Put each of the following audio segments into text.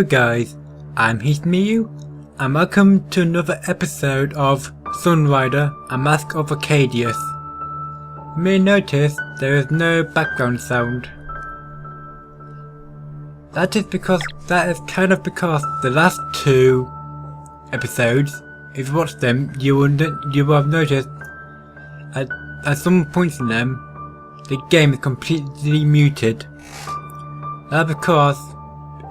Hello guys, I'm Hesmiyu, and welcome to another episode of Sunrider, A Mask of Arcadius. You may notice there is no background sound. That is because the last two episodes, if you watch them, you will have noticed at some points in them, the game is completely muted. That's because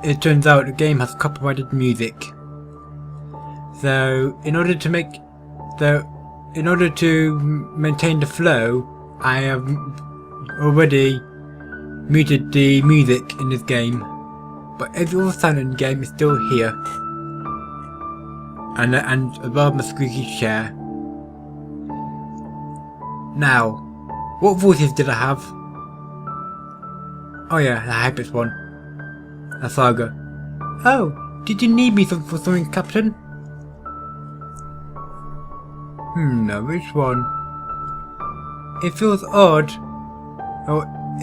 it turns out the game has copyrighted music. So in order to maintain the flow, I have already muted the music in this game. But every other sound in the game is still here. And above my squeaky chair. Now, what voices did I have? Oh yeah, the hypest one. A saga. Oh, did you need me for something, Captain? No, which one? It feels odd.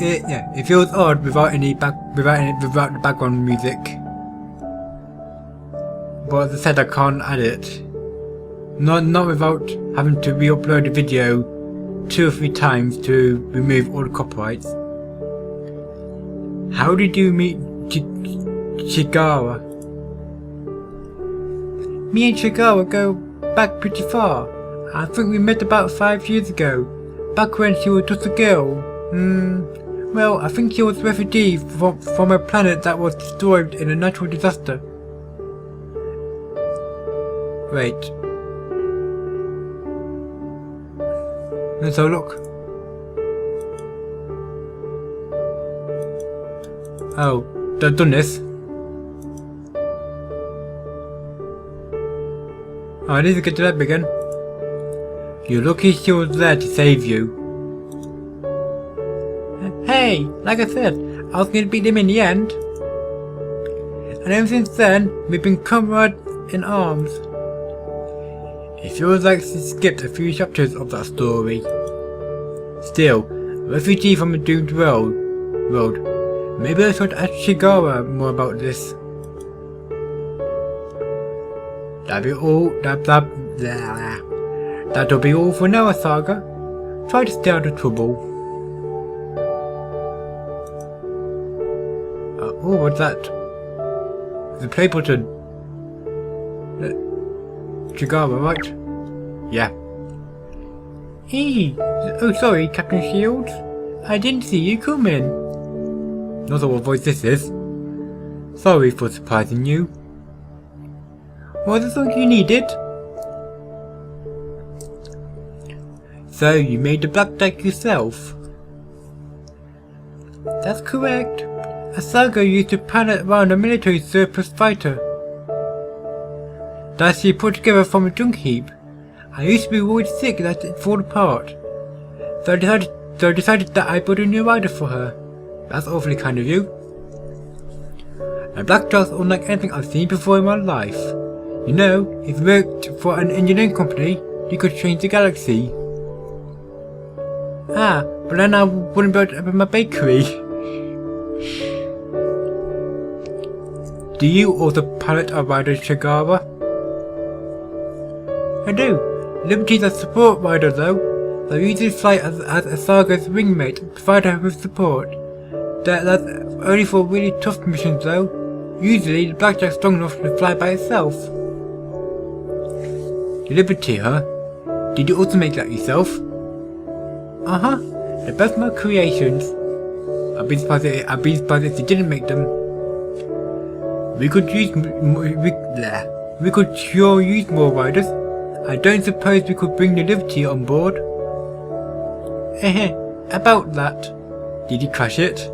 It feels odd without the background music. But as I said, I can't add it. Not without having to re-upload the video 2 or 3 times to remove all the copyrights. How did you meet Shigawa? Me and Shigawa go back pretty far. I think we met about 5 years ago, back when she was just a girl. Well, I think she was a refugee from a planet that was destroyed in a natural disaster. Wait. Let's have a look. Oh, they've done this. I need to get to that again. You're lucky she was there to save you. Hey, like I said, I was going to beat him in the end. And ever since then, we've been comrades in arms. It feels like she skipped a few chapters of that story. Still, a refugee from a doomed world. Maybe I should ask Shigawa more about this. That'll be all for now, Saga. Try to stay out of trouble. Oh, what's that? The play button. Shigawa, right? Yeah. Hey! Oh, sorry, Captain Shields. I didn't see you come in. Not what voice this is. Sorry for surprising you. Was it something you needed? So you made the black deck yourself? That's correct. Asaga used to pilot around a military surplus fighter that she put together from a junk heap. I used to be worried sick that it'd fall apart. So I decided that I'd build a new rider for her. That's awfully kind of you. A black dog's unlike anything I've seen before in my life. You know, if you worked for an engineering company, you could change the galaxy. Ah, but then I wouldn't be able to open my bakery. Do you also pilot a rider, Shigawa? I do. Liberty's a support rider though. They usually fly as Asaga's wingmate to provide her with support. That's only for really tough missions though. Usually the Blackjack's strong enough to fly by itself. Liberty, huh? Did you also make that yourself? Uh-huh. They're both my creations. I'd be surprised if you didn't make them. We could sure use more riders. I don't suppose we could bring the Liberty on board. About that. Did you crash it?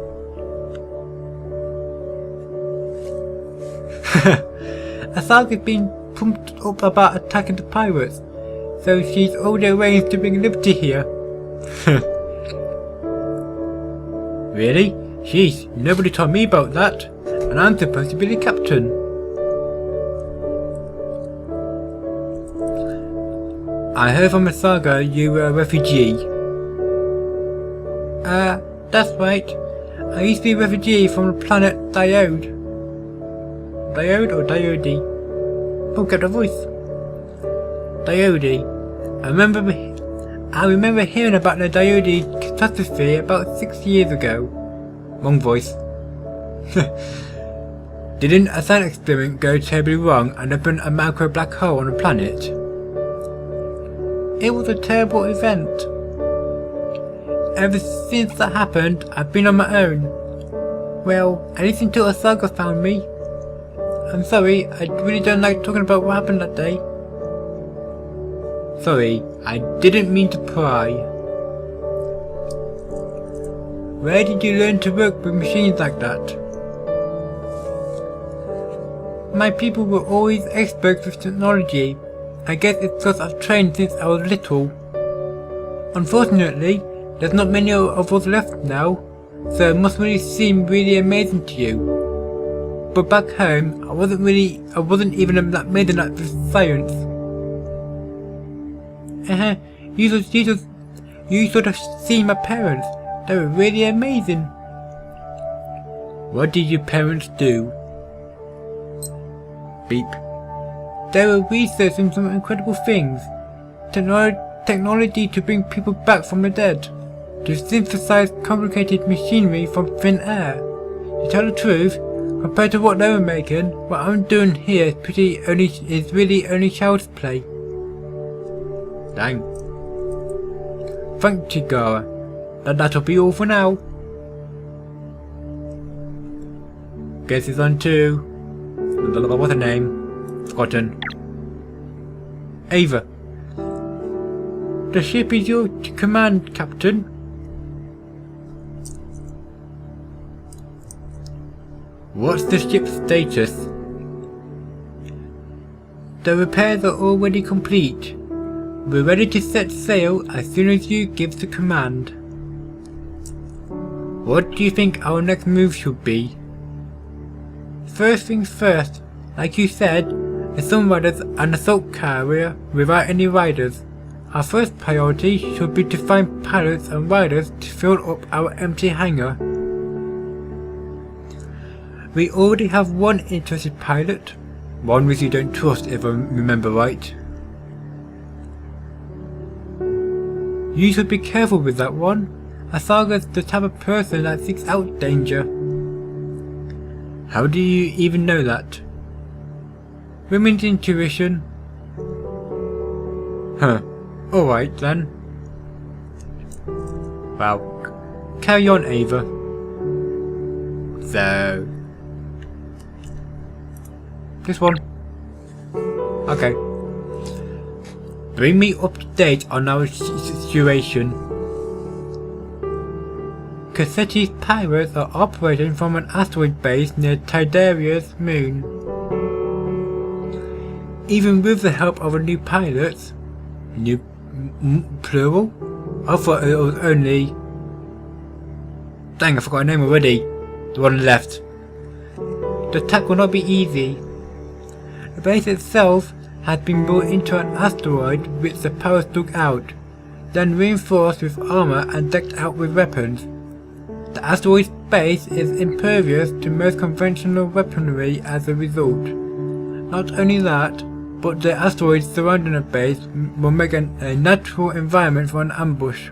Asaga's been pumped up about attacking the pirates, so she's already arranged to bring Liberty here. Really? Jeez, nobody told me about that, and I'm supposed to be the captain. I heard from Asaga you were a refugee. That's right. I used to be a refugee from the planet Diode. Diode or Diode? Oh, get the voice. Diode. I remember hearing about the Diode catastrophe about 6 years ago. Wrong voice. Didn't a science experiment go terribly wrong and open a micro black hole on the planet? It was a terrible event. Ever since that happened, I've been on my own. Well, at least until a saga found me. I'm sorry, I really don't like talking about what happened that day. Sorry, I didn't mean to pry. Where did you learn to work with machines like that? My people were always experts with technology. I guess it's because I've trained since I was little. Unfortunately, there's not many of us left now, so it must really seem really amazing to you. But back home, I wasn't even that amazing at this science. You sort of seen my parents. They were really amazing. What did your parents do? Beep. They were researching some incredible things. Technology to bring people back from the dead. To synthesize complicated machinery from thin air. To tell the truth, compared to what they were making, what I'm doing here is really only child's play. Dang. Thank you, Gara. That'll be all for now. Guess it's on to... what's her name? Forgotten. Ava. The ship is your command, Captain. What's the ship's status? The repairs are already complete. We're ready to set sail as soon as you give the command. What do you think our next move should be? First things first, like you said, the Sunrider's an assault carrier without any riders. Our first priority should be to find pilots and riders to fill up our empty hangar. We already have one interested pilot, one which you don't trust if I remember right. You should be careful with that one. Asaga's the type of person that seeks out danger. How do you even know that? Women's intuition. Huh. Alright then. Well, carry on, Ava. So... this one. Okay. Bring me up to date on our situation. Cassetti's pirates are operating from an asteroid base near Tidaria's moon. Even with the help of a new pilot, plural? I thought it was only... Dang, I forgot her name already. The one left. The attack will not be easy. The base itself has been brought into an asteroid which the pirates dug out, then reinforced with armor and decked out with weapons. The asteroid's base is impervious to most conventional weaponry as a result. Not only that, but the asteroids surrounding the base will make a natural environment for an ambush.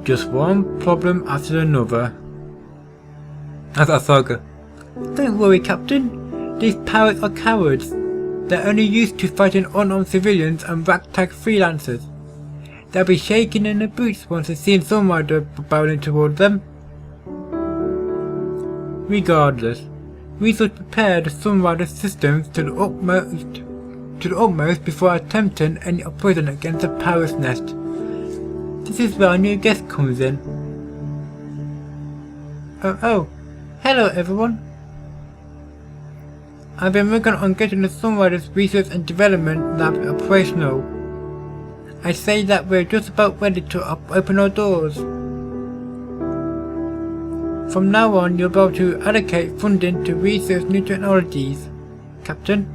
Just one problem after another. That's our saga. Don't worry, Captain. These pirates are cowards. They're only used to fighting unarmed civilians and ragtag freelancers. They'll be shaking in their boots once they see Sunrider barreling toward them. Regardless, we should prepare the Sunrider systems to the utmost before attempting any operation against the pirate's nest. This is where our new guest comes in. Oh, hello everyone. I've been working on getting the Sunrider's research and development lab operational. I say that we're just about ready to open our doors. From now on, you'll be able to allocate funding to research new technologies. Captain,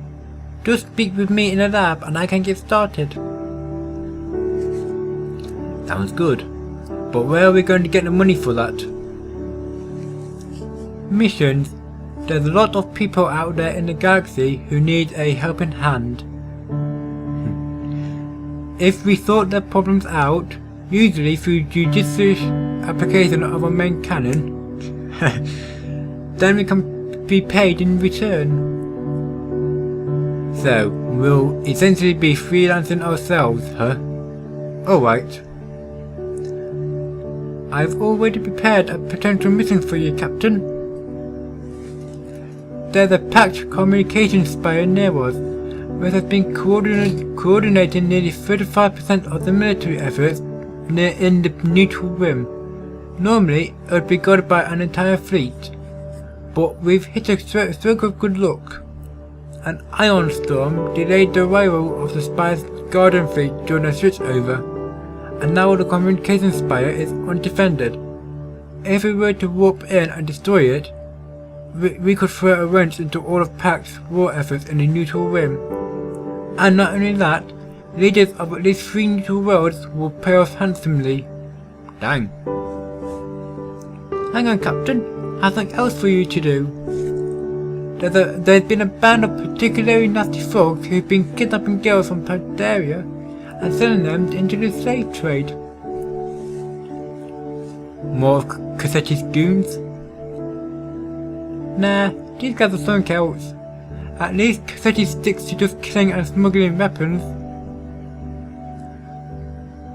just speak with me in the lab and I can get started. Sounds good. But where are we going to get the money for that? Missions. There's a lot of people out there in the galaxy who need a helping hand. If we sort their problems out, usually through judicious application of our main canon, then we can be paid in return. So, we'll essentially be freelancing ourselves, huh? Alright. I've already prepared a potential mission for you, Captain. There's a packed communication spire near us, which has been coordinating nearly 35% of the military efforts in the neutral rim. Normally, it would be guarded by an entire fleet, but we've hit a stroke of good luck. An ion storm delayed the arrival of the spire's guardian fleet during a switchover, and now the communication spire is undefended. If we were to warp in and destroy it, we could throw a wrench into all of Pact's war efforts in the neutral rim. And not only that, leaders of at least 3 neutral worlds will pay us handsomely. Dang. Hang on, Captain. I have something else for you to do. There's been a band of particularly nasty folks who've been kidnapping girls from Pandaria and selling them into the slave trade. More of Cassetti's goons? Nah, these guys are something else. At least Cassetti sticks to just killing and smuggling weapons.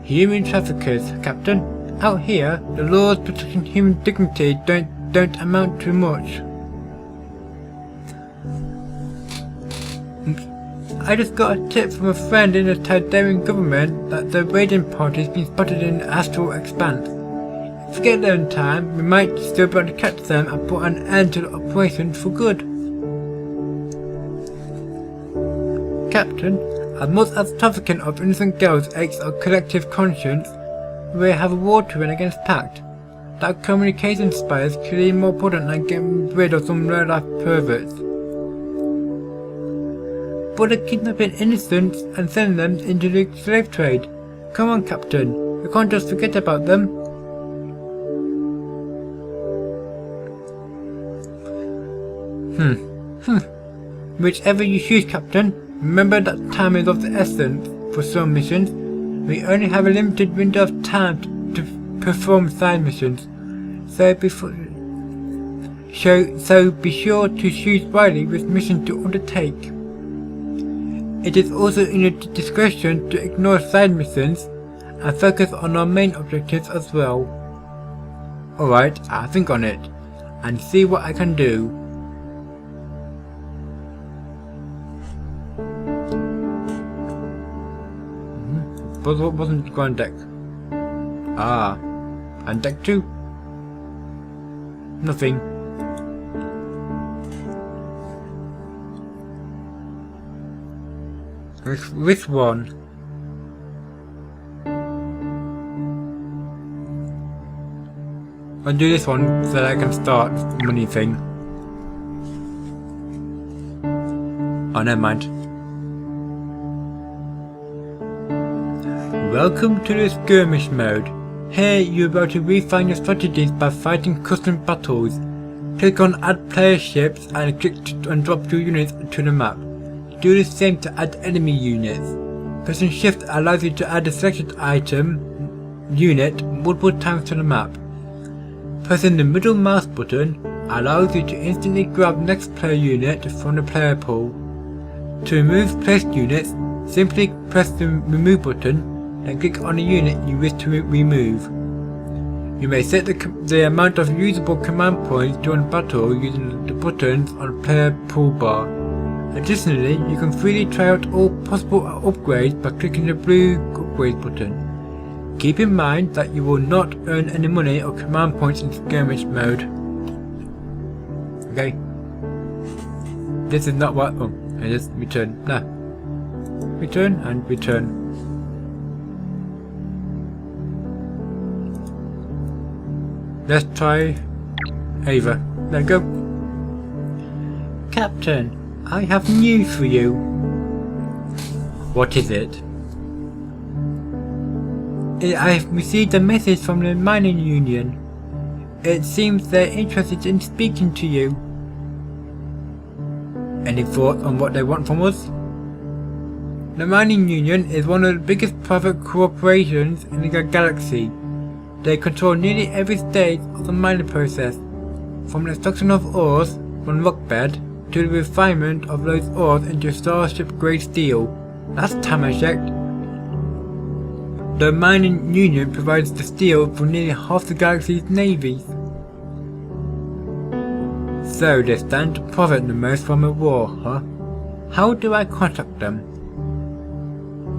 Human traffickers, Captain. Out here, the laws protecting human dignity don't amount to much. I just got a tip from a friend in the Tydarian government that the raiding party's been spotted in the astral expanse. If we get there in time, we might still be able to catch them and put an end to the operation for good. Captain, as much as trafficking of innocent girls aches our collective conscience, we have a war to win against Pact. That communication spire is clearly more important than getting rid of some low-life perverts. But they're kidnapping innocents and selling them into the slave trade. Come on, Captain, we can't just forget about them. Whichever you choose, Captain, remember that time is of the essence. For some missions, we only have a limited window of time to perform side missions, so be sure to choose wisely which mission to undertake. It is also in your discretion to ignore side missions and focus on our main objectives as well. Alright, I'll think on it and see what I can do. What wasn't ground deck? Ah, and deck 2? Nothing. Which one? I'll do this one so that I can start the money thing. Oh, never mind. Welcome to the skirmish mode. Here you're about to refine your strategies by fighting custom battles. Click on add player ships and click and drop your units to the map. Do the same to add enemy units. Pressing shift allows you to add a selected item unit multiple times to the map. Pressing the middle mouse button allows you to instantly grab next player unit from the player pool. To remove placed units, simply press the remove button and click on the unit you wish to remove. You may set the amount of usable command points during battle using the buttons on the player pool bar. Additionally, you can freely try out all possible upgrades by clicking the blue upgrade button. Keep in mind that you will not earn any money or command points in skirmish mode. Okay. This is not what. Oh, I just return. Nah. Return and return. Let's try Ava. There we go. Captain, I have news for you. What is it? I have received a message from the mining union. It seems they're interested in speaking to you. Any thoughts on what they want from us? The Mining Union is one of the biggest private corporations in the galaxy. They control nearly every stage of the mining process, from the extraction of ores from rockbed to the refinement of those ores into starship-grade steel. That's Tamashek. The Mining Union provides the steel for nearly half the galaxy's navies. So they stand to profit the most from a war, huh? How do I contact them?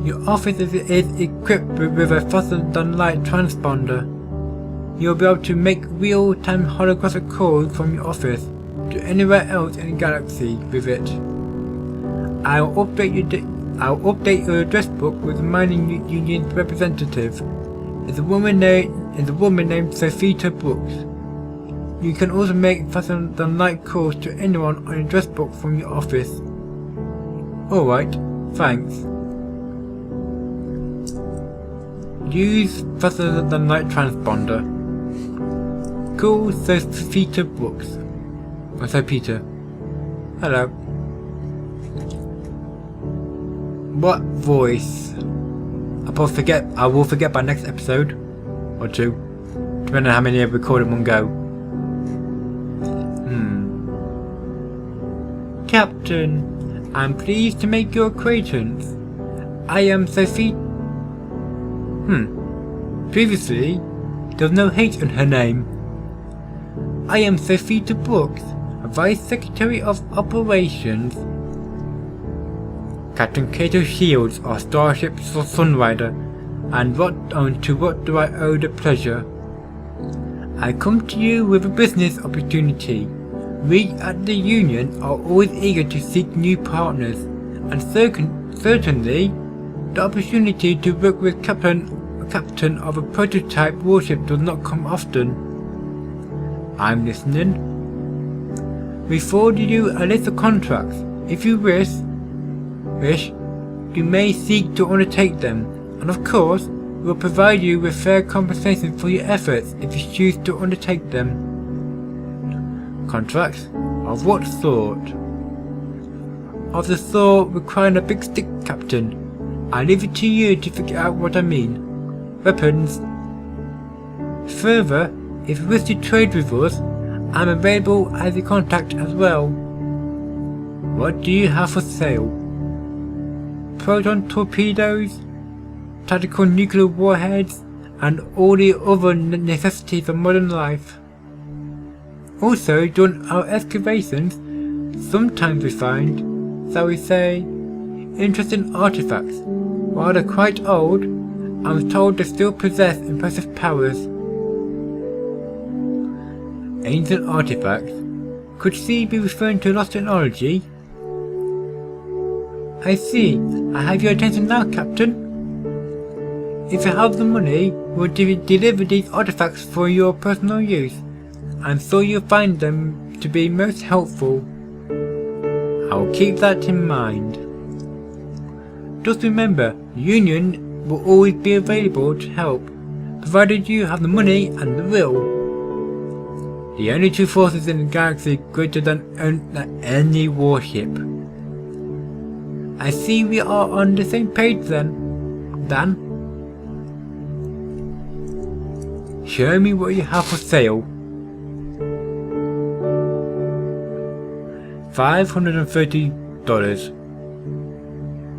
Your office is equipped with a faster-than-light transponder. You'll be able to make real-time holographic calls from your office to anywhere else in the galaxy with it. I'll update your address book with the Mining Union's representative. It's a woman named Sophia Brooks. You can also make faster-than-light calls to anyone on your address book from your office. Alright, thanks. Use faster-than-light transponder. Call Sophia Brooks. Or Sophia. Hello. What voice? I will forget by next episode. Or two. Depending on how many I've recorded in one go. Captain, I'm pleased to make your acquaintance. I am Sophia. Previously, there was no H in her name. I am Sophia Brooks, Vice Secretary of Operations. Captain Kayto Shields, our starship Sunrider, and to what do I owe the pleasure? I come to you with a business opportunity. We at the Union are always eager to seek new partners, and certainly the opportunity to work with captain of a prototype warship does not come often. I'm listening. We forwarded you a list of contracts. If you wish, you may seek to undertake them, and of course, we'll provide you with fair compensation for your efforts if you choose to undertake them. Contracts? Of what sort? Of the sort requiring a big stick, Captain. I leave it to you to figure out what I mean. Weapons. Further, if you wish to trade with us, I'm available as a contact as well. What do you have for sale? Proton torpedoes, tactical nuclear warheads, and all the other necessities of modern life. Also, during our excavations, sometimes we find, shall we say, interesting artifacts. While they're quite old, I'm told they still possess impressive powers. Ancient artifacts? Could she be referring to lost technology? I see. I have your attention now, Captain. If you have the money, we'll deliver these artifacts for your personal use. I'm sure you'll find them to be most helpful. I'll keep that in mind. Just remember, the Union will always be available to help, provided you have the money and the will. The only two forces in the galaxy greater than any warship. I see we are on the same page then, Dan. Show me what you have for sale. $530.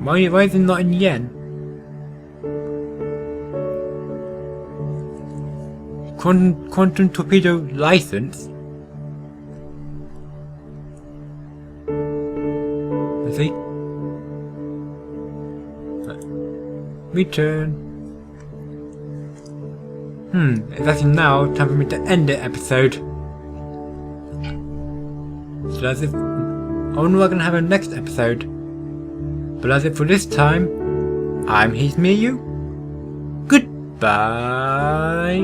Why is it not in yen? Quantum torpedo license? Let's see. Return. It's actually now time for me to end the episode. So that's it. I wonder what I'm going to have in the next episode. But that's it for this time. I'm Hesmiyu. Goodbye.